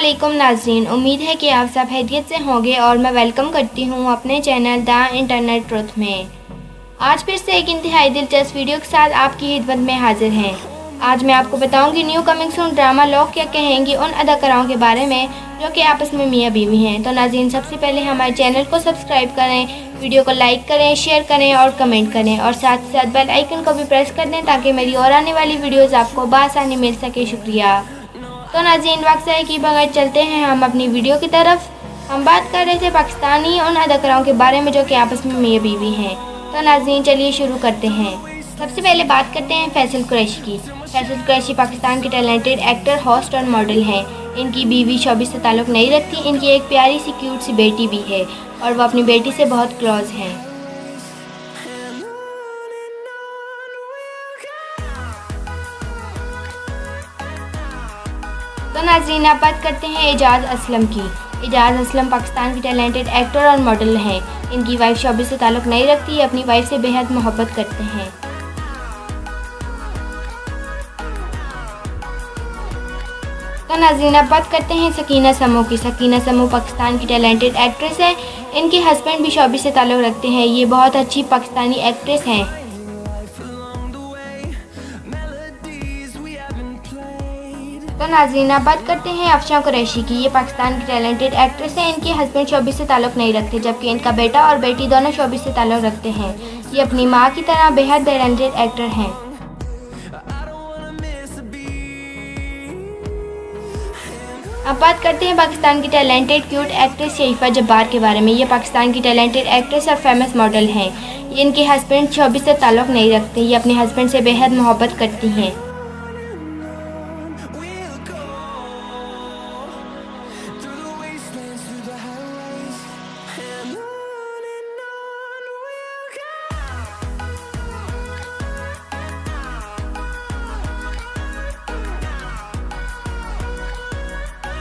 अस्सलामुअलैकुम नाज़रीन, उम्मीद है कि आप सब खैरियत से होंगे और मैं वेलकम करती हूँ अपने चैनल द इंटरनेट ट्रुथ में। आज फिर से एक इंतहाई दिलचस्प वीडियो के साथ आपकी खिदमत में हाजिर हैं। आज मैं आपको बताऊंगी न्यू कमिंग सून ड्रामा लोग क्या कहेंगी उन अदाकाराओं के बारे में जो कि आपस में मियाँ बीवी हैं। तो नाज़रीन, सबसे पहले हमारे चैनल को सब्सक्राइब करें, वीडियो को लाइक करें, शेयर करें और कमेंट करें और साथ ही साथ बेल आइकन को भी प्रेस कर दें ताकि मेरी और आने वाली वीडियोज़ आपको बआसानी मिल सके। शुक्रिया। तो नाज़रीन, वक्त है कि बगैर चलते हैं हम अपनी वीडियो की तरफ। हम बात कर रहे थे पाकिस्तानी उन अदाकाराओं के बारे में जो कि आपस में मियाँ बीवी हैं। तो नाज़रीन, चलिए शुरू करते हैं। सबसे पहले बात करते हैं फैसल कुरैशी की। फैसल कुरैशी पाकिस्तान के टैलेंटेड एक्टर, होस्ट और मॉडल हैं। इनकी बीवी शोबिस से ताल्लुक़ नहीं रखती। इनकी एक प्यारी सी क्यूट सी बेटी भी है और वो अपनी बेटी से बहुत क्लोज हैं। तो नाज़रीन, आप बात करते हैं एजाज़ असलम की। एजाज़ असलम पाकिस्तान की टैलेंटेड एक्टर और मॉडल हैं। इनकी वाइफ शोबिस से ताल्लुक़ नहीं रखती। अपनी वाइफ से बेहद मोहब्बत करते हैं। तो नाज़रीन, आप बात करते हैं सकीना समो की। सकीना समो पाकिस्तान की टैलेंटेड एक्ट्रेस है। इनके हस्बैंड भी शोबिस से ताल्लुक़ रखते हैं। ये बहुत अच्छी पाकिस्तानी एक्ट्रेस हैं। तो नाज़रीन, आप बात करते हैं अफशान कुरैशी की। ये पाकिस्तान की टैलेंटेड एक्ट्रेस है। इनके हस्बैंड शोबिस से ताल्लुक़ नहीं रखते, जबकि इनका बेटा और बेटी दोनों शोबिस से ताल्लुक़ रखते हैं। ये अपनी माँ की तरह बेहद टैलेंटेड एक्टर हैं। अब बात करते हैं पाकिस्तान की टैलेंटेड क्यूट एक्ट्रेस शरीफा जब्बार के बारे में। ये पाकिस्तान की टैलेंटेड एक्ट्रेस और फेमस मॉडल हैं। इनके हस्बैंड शोबिस से ताल्लुक़ नहीं रखते। ये अपने हस्बैंड से बेहद मोहब्बत करती हैं।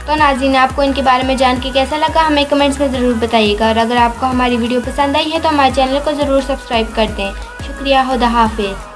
तो नाज़रीन, आपको इनके बारे में जान के कैसा लगा हमें कमेंट्स में ज़रूर बताइएगा और अगर आपको हमारी वीडियो पसंद आई है तो हमारे चैनल को ज़रूर सब्सक्राइब कर दें। शुक्रिया। खुदा हाफिज़।